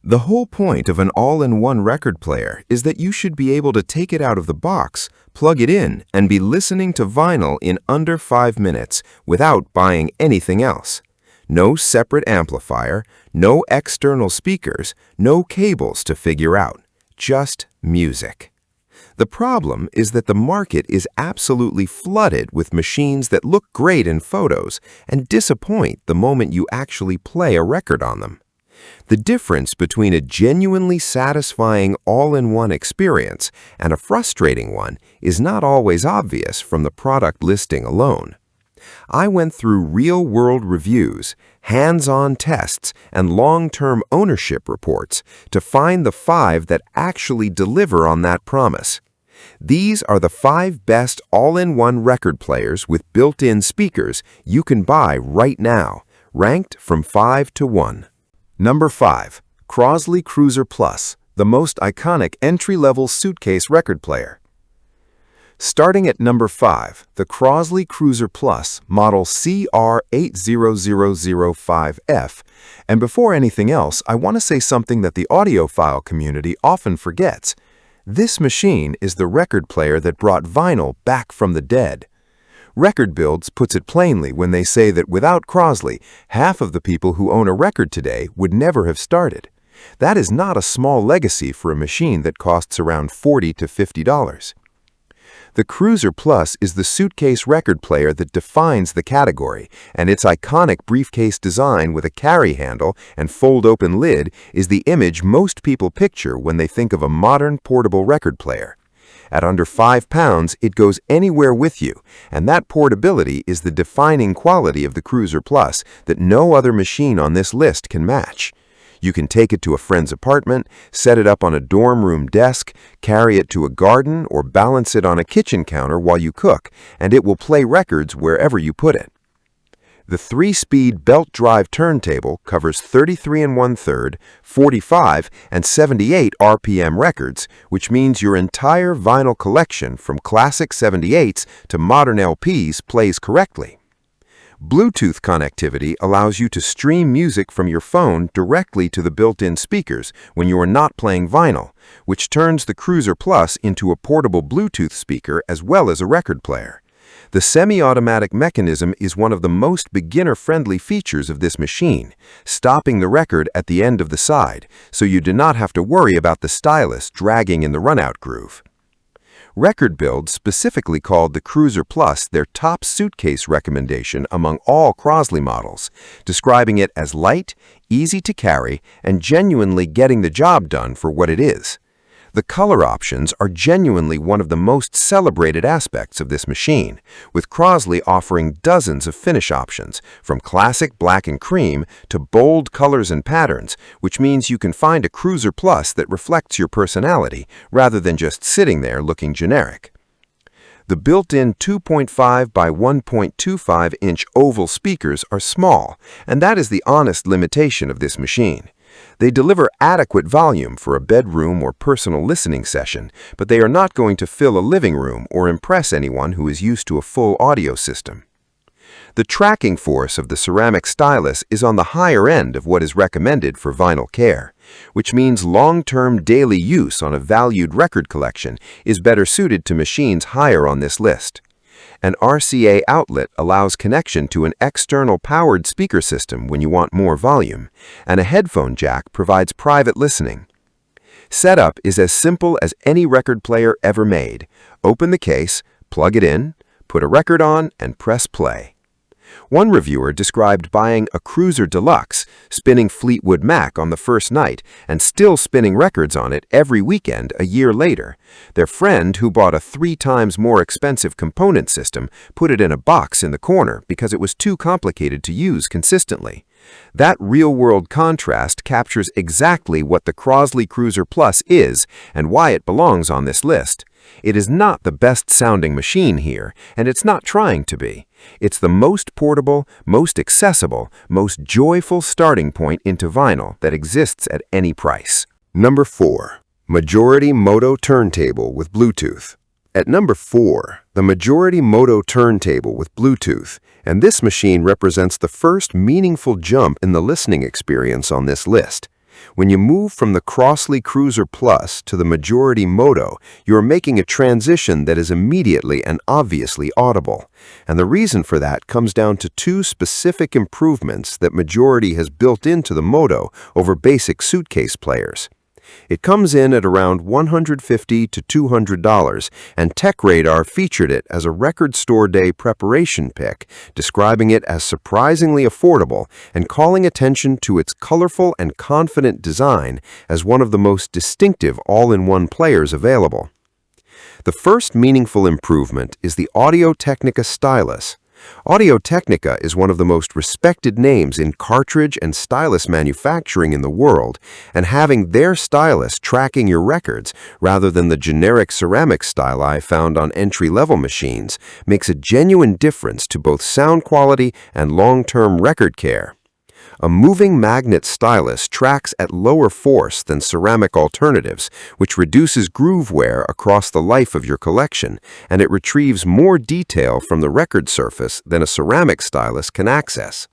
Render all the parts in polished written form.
The whole point of an all-in-one record player is that you should be able to take it out of the box, plug it in, and be listening to vinyl in under 5 minutes without buying anything else. No separate amplifier, no external speakers, no cables to figure out. Just music. The problem is that the market is absolutely flooded with machines that look great in photos and disappoint the moment you actually play a record on them. The difference between a genuinely satisfying all-in-one experience and a frustrating one is not always obvious from the product listing alone. I went through real-world reviews, hands-on tests, and long-term ownership reports to find the 5 that actually deliver on that promise. These are the 5 best all-in-one record players with built-in speakers you can buy right now, ranked from 5 to 1. Number 5. Crosley Cruiser Plus, the most iconic entry-level suitcase record player. Starting at number 5, the Crosley Cruiser Plus, model CR80005F. And before anything else, I want to say something that the audiophile community often forgets. This machine is the record player that brought vinyl back from the dead. Record Builds puts it plainly when they say that without Crosley, half of the people who own a record today would never have started. That is not a small legacy for a machine that costs around $40 to $50. The Cruiser Plus is the suitcase record player that defines the category, and its iconic briefcase design with a carry handle and fold-open lid is the image most people picture when they think of a modern portable record player. At under 5 pounds, it goes anywhere with you, and that portability is the defining quality of the Cruiser Plus that no other machine on this list can match. You can take it to a friend's apartment, set it up on a dorm room desk, carry it to a garden, or balance it on a kitchen counter while you cook, and it will play records wherever you put it. The 3-speed belt drive turntable covers 33 1/3, 45, and 78 RPM records, which means your entire vinyl collection from classic 78s to modern LPs plays correctly. Bluetooth connectivity allows you to stream music from your phone directly to the built-in speakers when you are not playing vinyl, which turns the Cruiser Plus into a portable Bluetooth speaker as well as a record player. The semi-automatic mechanism is one of the most beginner-friendly features of this machine, stopping the record at the end of the side, so you do not have to worry about the stylus dragging in the runout groove. Record Builds specifically called the Cruiser Plus their top suitcase recommendation among all Crosley models, describing it as light, easy to carry, and genuinely getting the job done for what it is. The color options are genuinely one of the most celebrated aspects of this machine, with Crosley offering dozens of finish options, from classic black and cream to bold colors and patterns, which means you can find a Cruiser Plus that reflects your personality rather than just sitting there looking generic. The built-in 2.5 by 1.25-inch oval speakers are small, and that is the honest limitation of this machine. They deliver adequate volume for a bedroom or personal listening session, but they are not going to fill a living room or impress anyone who is used to a full audio system. The tracking force of the ceramic stylus is on the higher end of what is recommended for vinyl care, which means long-term daily use on a valued record collection is better suited to machines higher on this list. An RCA outlet allows connection to an external powered speaker system when you want more volume, and a headphone jack provides private listening. Setup is as simple as any record player ever made. Open the case, plug it in, put a record on, and press play. One reviewer described buying a Cruiser Deluxe, spinning Fleetwood Mac on the first night, and still spinning records on it every weekend a year later. Their friend, who bought a 3 times more expensive component system, put it in a box in the corner because it was too complicated to use consistently. That real-world contrast captures exactly what the Crosley Cruiser Plus is and why it belongs on this list. It is not the best-sounding machine here, and it's not trying to be. It's the most portable, most accessible, most joyful starting point into vinyl that exists at any price. Number 4. Majority Moto Turntable with Bluetooth. At number 4, the Majority Moto Turntable with Bluetooth, and this machine represents the first meaningful jump in the listening experience on this list. When you move from the Crosley Cruiser Plus to the Majority Moto, you are making a transition that is immediately and obviously audible. And the reason for that comes down to two specific improvements that Majority has built into the Moto over basic Suitcase players. It comes in at around $150 to $200, and TechRadar featured it as a record store day preparation pick, describing it as surprisingly affordable and calling attention to its colorful and confident design as one of the most distinctive all-in-one players available. The first meaningful improvement is the Audio-Technica stylus. Audio-Technica is one of the most respected names in cartridge and stylus manufacturing in the world, and having their stylus tracking your records rather than the generic ceramic styli found on entry-level machines makes a genuine difference to both sound quality and long-term record care. A moving magnet stylus tracks at lower force than ceramic alternatives, which reduces groove wear across the life of your collection, and it retrieves more detail from the record surface than a ceramic stylus can access.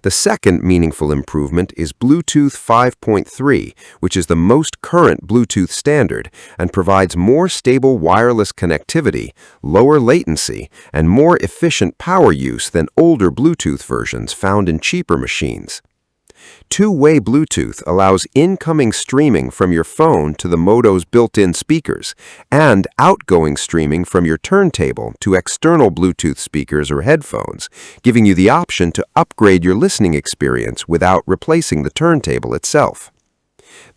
The second meaningful improvement is Bluetooth 5.3, which is the most current Bluetooth standard and provides more stable wireless connectivity, lower latency, and more efficient power use than older Bluetooth versions found in cheaper machines. Two-way Bluetooth allows incoming streaming from your phone to the Moto's built-in speakers and outgoing streaming from your turntable to external Bluetooth speakers or headphones, giving you the option to upgrade your listening experience without replacing the turntable itself.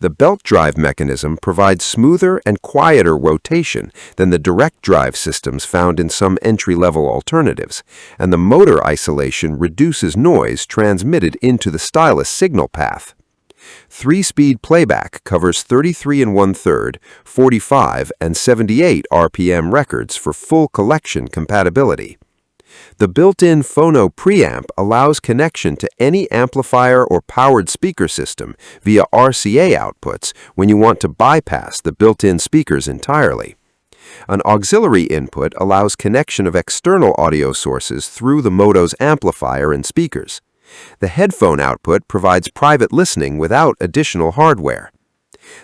The belt drive mechanism provides smoother and quieter rotation than the direct drive systems found in some entry-level alternatives, and the motor isolation reduces noise transmitted into the stylus signal path. 3-speed playback covers 33 1/3, 45, and 78 RPM records for full collection compatibility. The built-in phono preamp allows connection to any amplifier or powered speaker system via RCA outputs when you want to bypass the built-in speakers entirely. An auxiliary input allows connection of external audio sources through the Moto's amplifier and speakers. The headphone output provides private listening without additional hardware.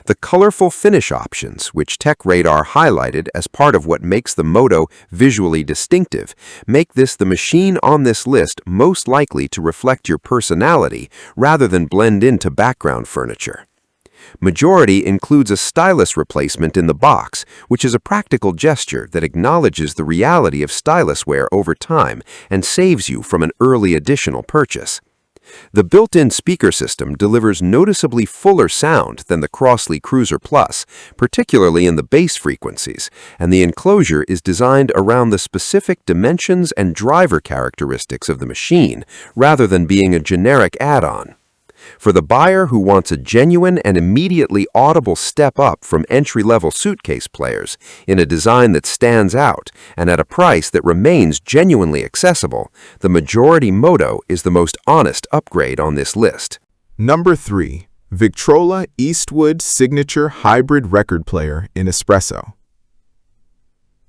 The colorful finish options, which TechRadar highlighted as part of what makes the Moto visually distinctive, make this the machine on this list most likely to reflect your personality rather than blend into background furniture. Majority includes a stylus replacement in the box, which is a practical gesture that acknowledges the reality of stylus wear over time and saves you from an early additional purchase. The built-in speaker system delivers noticeably fuller sound than the Crosley Cruiser Plus, particularly in the bass frequencies, and the enclosure is designed around the specific dimensions and driver characteristics of the machine, rather than being a generic add-on. For the buyer who wants a genuine and immediately audible step up from entry-level Suitcase players in a design that stands out and at a price that remains genuinely accessible, the Majority Moto is the most honest upgrade on this list. Number 3. Victrola Eastwood Signature Hybrid Record Player in Espresso.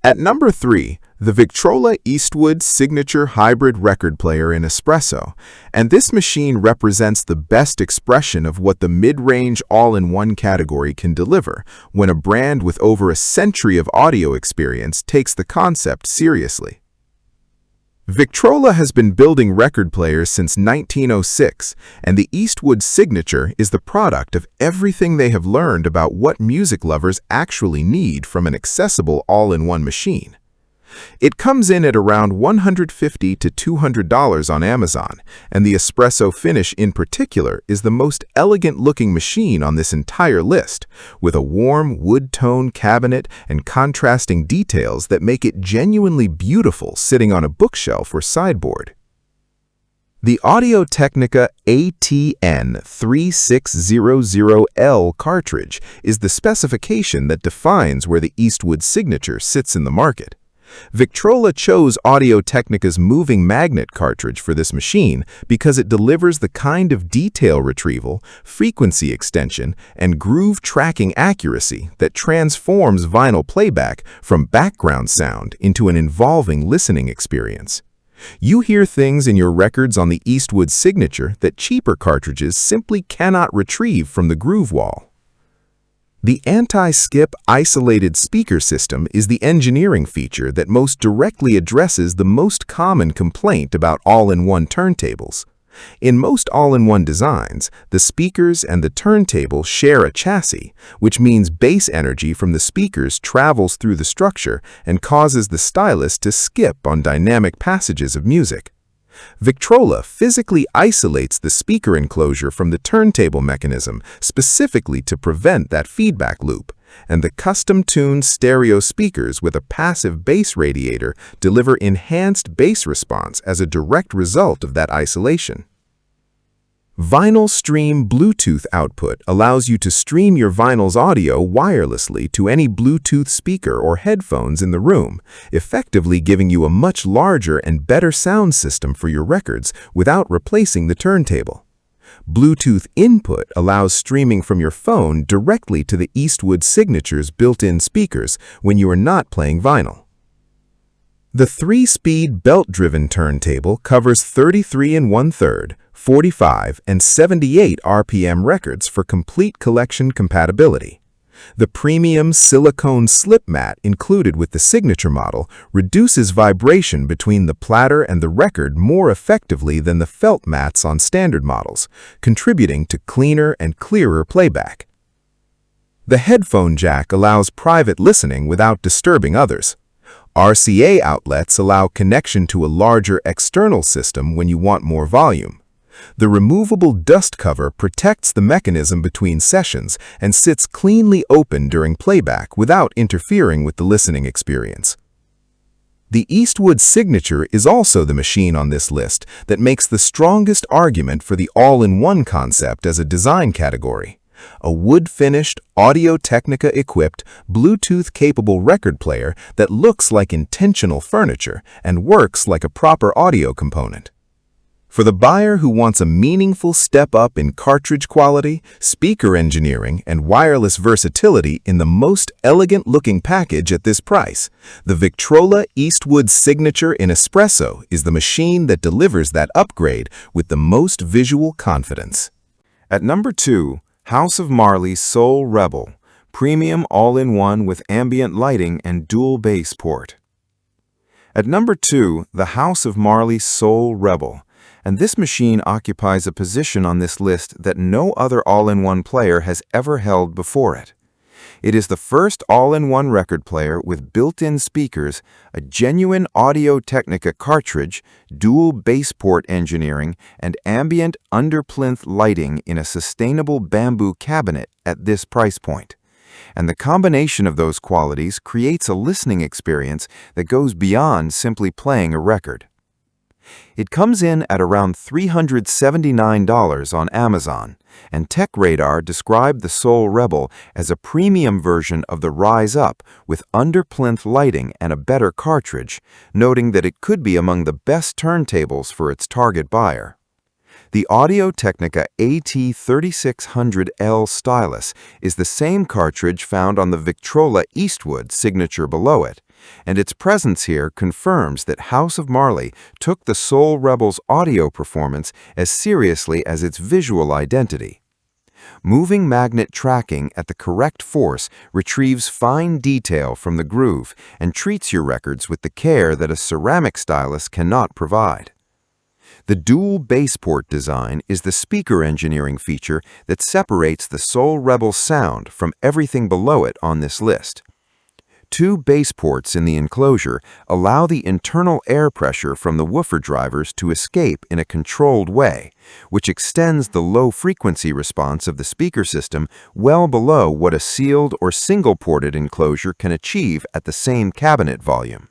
At number 3, the Victrola Eastwood Signature Hybrid Record Player in Espresso, and this machine represents the best expression of what the mid-range all-in-one category can deliver when a brand with over a century of audio experience takes the concept seriously. Victrola has been building record players since 1906, and the Eastwood Signature is the product of everything they have learned about what music lovers actually need from an accessible all-in-one machine. It comes in at around $150 to $200 on Amazon, and the espresso finish in particular is the most elegant-looking machine on this entire list, with a warm wood tone cabinet and contrasting details that make it genuinely beautiful sitting on a bookshelf or sideboard. The Audio-Technica ATN3600L cartridge is the specification that defines where the Eastwood Signature sits in the market. Victrola chose Audio-Technica's moving magnet cartridge for this machine because it delivers the kind of detail retrieval, frequency extension, and groove tracking accuracy that transforms vinyl playback from background sound into an involving listening experience. You hear things in your records on the Eastwood signature that cheaper cartridges simply cannot retrieve from the groove wall. The anti-skip isolated speaker system is the engineering feature that most directly addresses the most common complaint about all-in-one turntables. In most all-in-one designs, the speakers and the turntable share a chassis, which means bass energy from the speakers travels through the structure and causes the stylus to skip on dynamic passages of music. Victrola physically isolates the speaker enclosure from the turntable mechanism specifically to prevent that feedback loop, and the custom-tuned stereo speakers with a passive bass radiator deliver enhanced bass response as a direct result of that isolation. Vinyl Stream Bluetooth output allows you to stream your vinyl's audio wirelessly to any Bluetooth speaker or headphones in the room, effectively giving you a much larger and better sound system for your records without replacing the turntable. Bluetooth input allows streaming from your phone directly to the Eastwood signature's built-in speakers when you are not playing vinyl. The 3-speed belt-driven turntable covers 33 1/3, 45, and 78 RPM records for complete collection compatibility. The premium silicone slip mat included with the signature model reduces vibration between the platter and the record more effectively than the felt mats on standard models, contributing to cleaner and clearer playback. The headphone jack allows private listening without disturbing others. RCA outlets allow connection to a larger external system when you want more volume. The removable dust cover protects the mechanism between sessions and sits cleanly open during playback without interfering with the listening experience. The Eastwood signature is also the machine on this list that makes the strongest argument for the all-in-one concept as a design category. A wood-finished, Audio-Technica-equipped, Bluetooth-capable record player that looks like intentional furniture and works like a proper audio component. For the buyer who wants a meaningful step up in cartridge quality, speaker engineering, and wireless versatility in the most elegant-looking package at this price, the Victrola Eastwood Signature in Espresso is the machine that delivers that upgrade with the most visual confidence. At number 2, House of Marley Soul Rebel, premium all-in-one with ambient lighting and dual bass port. At number 2, the House of Marley Soul Rebel, and this machine occupies a position on this list that no other all-in-one player has ever held before it. It is the first all-in-one record player with built-in speakers, a genuine Audio-Technica cartridge, dual bass port engineering, and ambient under-plinth lighting in a sustainable bamboo cabinet at this price point. And the combination of those qualities creates a listening experience that goes beyond simply playing a record. It comes in at around $379 on Amazon, and TechRadar described the Soul Rebel as a premium version of the Rise Up with under-plinth lighting and a better cartridge, noting that it could be among the best turntables for its target buyer. The Audio-Technica AT3600L stylus is the same cartridge found on the Victrola Eastwood signature below it, and its presence here confirms that House of Marley took the Soul Rebel's audio performance as seriously as its visual identity. Moving magnet tracking at the correct force retrieves fine detail from the groove and treats your records with the care that a ceramic stylus cannot provide. The dual bass port design is the speaker engineering feature that separates the Soul Rebel's sound from everything below it on this list. 2 bass ports in the enclosure allow the internal air pressure from the woofer drivers to escape in a controlled way, which extends the low-frequency response of the speaker system well below what a sealed or single-ported enclosure can achieve at the same cabinet volume.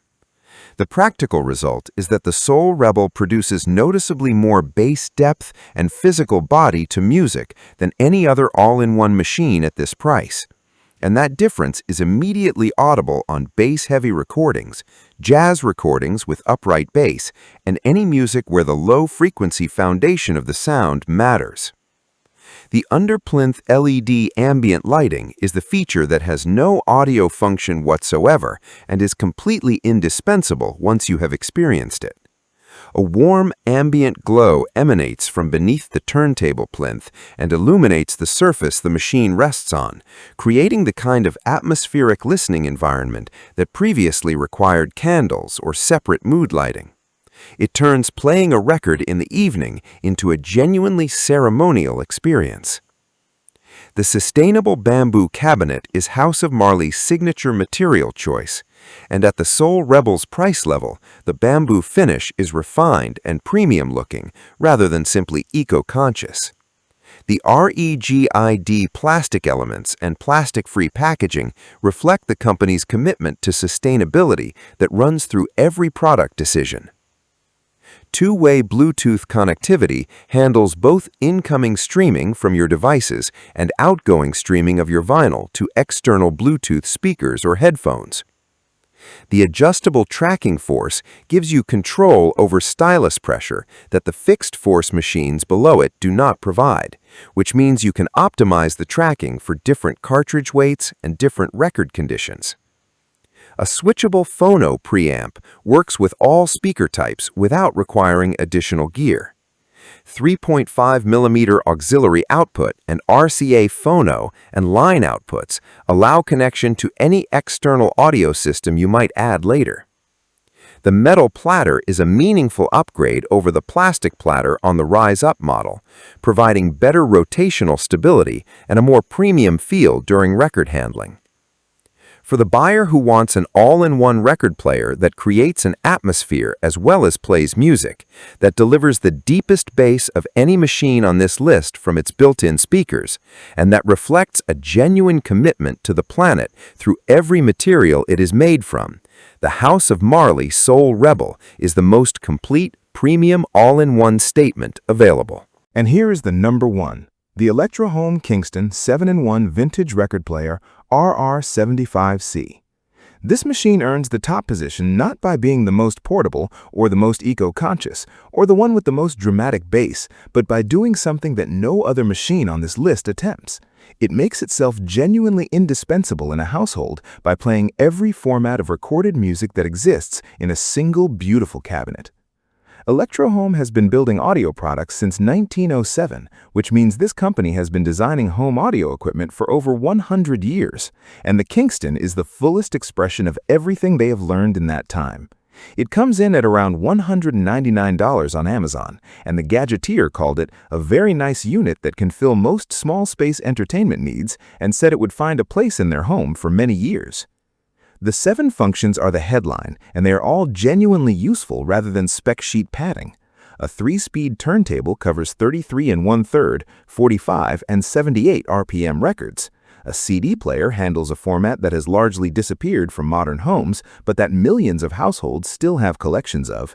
The practical result is that the Soul Rebel produces noticeably more bass depth and physical body to music than any other all-in-one machine at this price. And that difference is immediately audible on bass-heavy recordings, jazz recordings with upright bass, and any music where the low-frequency foundation of the sound matters. The under-plinth LED ambient lighting is the feature that has no audio function whatsoever and is completely indispensable once you have experienced it. A warm, ambient glow emanates from beneath the turntable plinth and illuminates the surface the machine rests on, creating the kind of atmospheric listening environment that previously required candles or separate mood lighting. It turns playing a record in the evening into a genuinely ceremonial experience. The sustainable bamboo cabinet is House of Marley's signature material choice, and at the Soul Rebel's price level, the bamboo finish is refined and premium-looking rather than simply eco-conscious. The REGID plastic elements and plastic-free packaging reflect the company's commitment to sustainability that runs through every product decision. Two-way Bluetooth connectivity handles both incoming streaming from your devices and outgoing streaming of your vinyl to external Bluetooth speakers or headphones. The adjustable tracking force gives you control over stylus pressure that the fixed force machines below it do not provide, which means you can optimize the tracking for different cartridge weights and different record conditions. A switchable phono preamp works with all speaker types without requiring additional gear. 3.5mm auxiliary output and RCA phono and line outputs allow connection to any external audio system you might add later. The metal platter is a meaningful upgrade over the plastic platter on the Rise Up model, providing better rotational stability and a more premium feel during record handling. For the buyer who wants an all-in-one record player that creates an atmosphere as well as plays music, that delivers the deepest bass of any machine on this list from its built-in speakers, and that reflects a genuine commitment to the planet through every material it is made from, the House of Marley Soul Rebel is the most complete, premium all-in-one statement available. And here is the number one, the Electrohome Kingston 7-in-1 Vintage Record Player RR75C. This machine earns the top position not by being the most portable or the most eco-conscious or the one with the most dramatic bass, but by doing something that no other machine on this list attempts. It makes itself genuinely indispensable in a household by playing every format of recorded music that exists in a single beautiful cabinet. Electrohome has been building audio products since 1907, which means this company has been designing home audio equipment for over 100 years, and the Kingston is the fullest expression of everything they have learned in that time. It comes in at around $199 on Amazon, and the gadgeteer called it a very nice unit that can fill most small space entertainment needs and said it would find a place in their home for many years. The 7 functions are the headline, and they are all genuinely useful rather than spec sheet padding. A 3-speed turntable covers 33 1/3, 45, and 78 RPM records. A CD player handles a format that has largely disappeared from modern homes, but that millions of households still have collections of.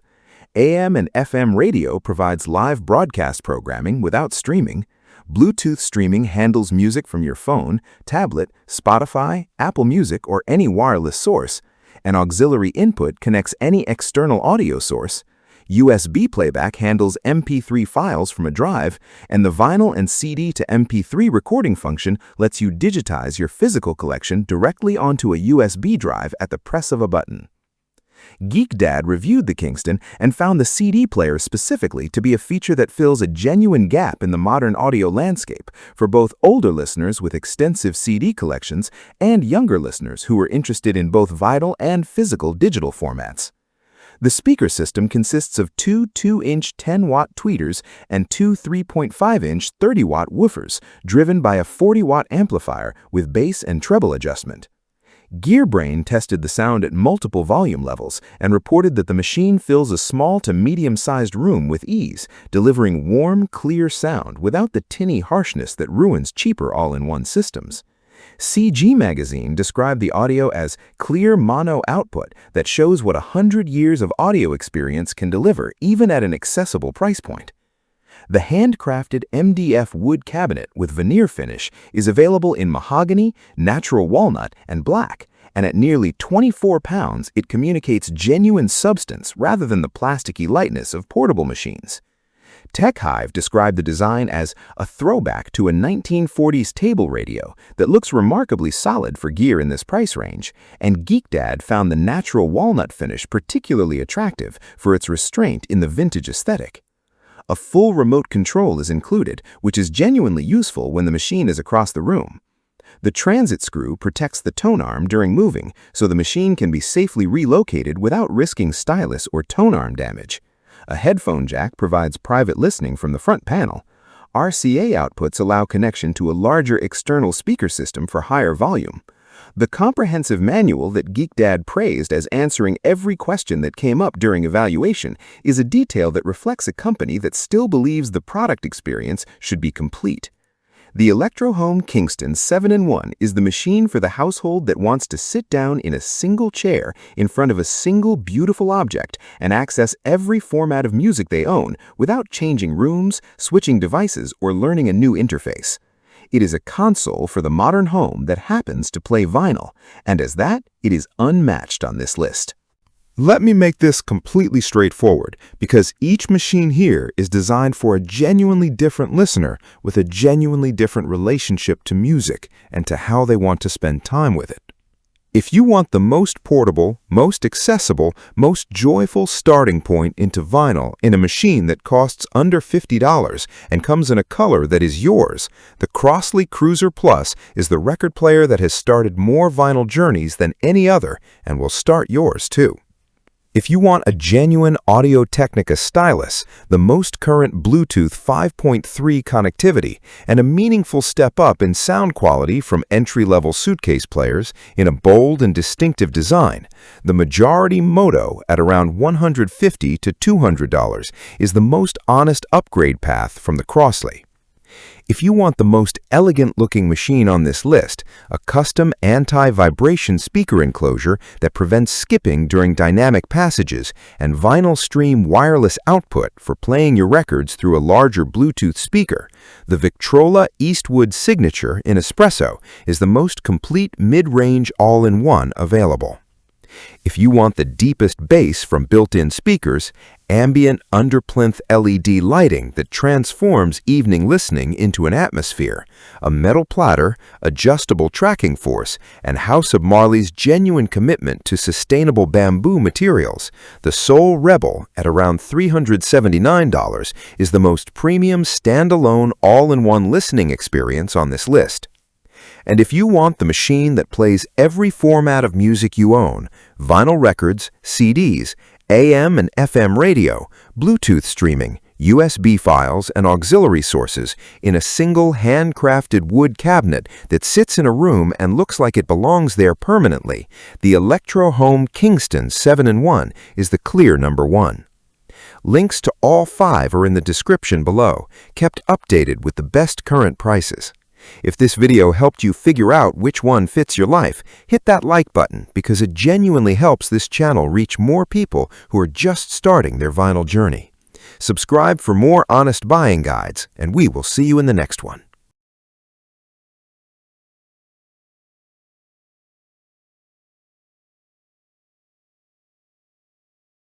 AM and FM radio provides live broadcast programming without streaming. Bluetooth streaming handles music from your phone, tablet, Spotify, Apple Music, or any wireless source. An auxiliary input connects any external audio source. USB playback handles MP3 files from a drive, and the vinyl and CD to MP3 recording function lets you digitize your physical collection directly onto a USB drive at the press of a button. Geek Dad reviewed the Kingston and found the CD player specifically to be a feature that fills a genuine gap in the modern audio landscape for both older listeners with extensive CD collections and younger listeners who are interested in both vinyl and physical digital formats. The speaker system consists of two 2-inch 10-watt tweeters and two 3.5-inch 30-watt woofers driven by a 40-watt amplifier with bass and treble adjustment. GearBrain tested the sound at multiple volume levels and reported that the machine fills a small to medium-sized room with ease, delivering warm, clear sound without the tinny harshness that ruins cheaper all-in-one systems. CG Magazine described the audio as clear mono output that shows what 100 years of audio experience can deliver even at an accessible price point. The handcrafted MDF wood cabinet with veneer finish is available in mahogany, natural walnut, and black, and at nearly 24 pounds, it communicates genuine substance rather than the plasticky lightness of portable machines. TechHive described the design as a throwback to a 1940s table radio that looks remarkably solid for gear in this price range, and GeekDad found the natural walnut finish particularly attractive for its restraint in the vintage aesthetic. A full remote control is included, which is genuinely useful when the machine is across the room. The transit screw protects the tone arm during moving, so the machine can be safely relocated without risking stylus or tone arm damage. A headphone jack provides private listening from the front panel. RCA outputs allow connection to a larger external speaker system for higher volume. The comprehensive manual that GeekDad praised as answering every question that came up during evaluation is a detail that reflects a company that still believes the product experience should be complete. The Electrohome Kingston 7-in-1 is the machine for the household that wants to sit down in a single chair in front of a single beautiful object and access every format of music they own without changing rooms, switching devices, or learning a new interface. It is a console for the modern home that happens to play vinyl, and as that, it is unmatched on this list. Let me make this completely straightforward, because each machine here is designed for a genuinely different listener with a genuinely different relationship to music and to how they want to spend time with it. If you want the most portable, most accessible, most joyful starting point into vinyl in a machine that costs under $50 and comes in a color that is yours, the Crosley Cruiser Plus is the record player that has started more vinyl journeys than any other and will start yours too. If you want a genuine Audio-Technica stylus, the most current Bluetooth 5.3 connectivity, and a meaningful step up in sound quality from entry-level Suitcase players in a bold and distinctive design, the majority Moto at around $150 to $200 is the most honest upgrade path from the Crosley. If you want the most elegant-looking machine on this list, a custom anti-vibration speaker enclosure that prevents skipping during dynamic passages, and vinyl stream wireless output for playing your records through a larger Bluetooth speaker, the Victrola Eastwood Signature in Espresso is the most complete mid-range all-in-one available. If you want the deepest bass from built-in speakers, ambient under-plinth LED lighting that transforms evening listening into an atmosphere, a metal platter, adjustable tracking force, and House of Marley's genuine commitment to sustainable bamboo materials, the Soul Rebel at around $379 is the most premium standalone all-in-one listening experience on this list. And if you want the machine that plays every format of music you own, vinyl records, CDs, AM and FM radio, Bluetooth streaming, USB files, and auxiliary sources in a single handcrafted wood cabinet that sits in a room and looks like it belongs there permanently, the Electrohome Kingston 7-in-1 is the clear number one. Links to all 5 are in the description below, kept updated with the best current prices. If this video helped you figure out which one fits your life, hit that like button because it genuinely helps this channel reach more people who are just starting their vinyl journey. Subscribe for more honest buying guides, and we will see you in the next one.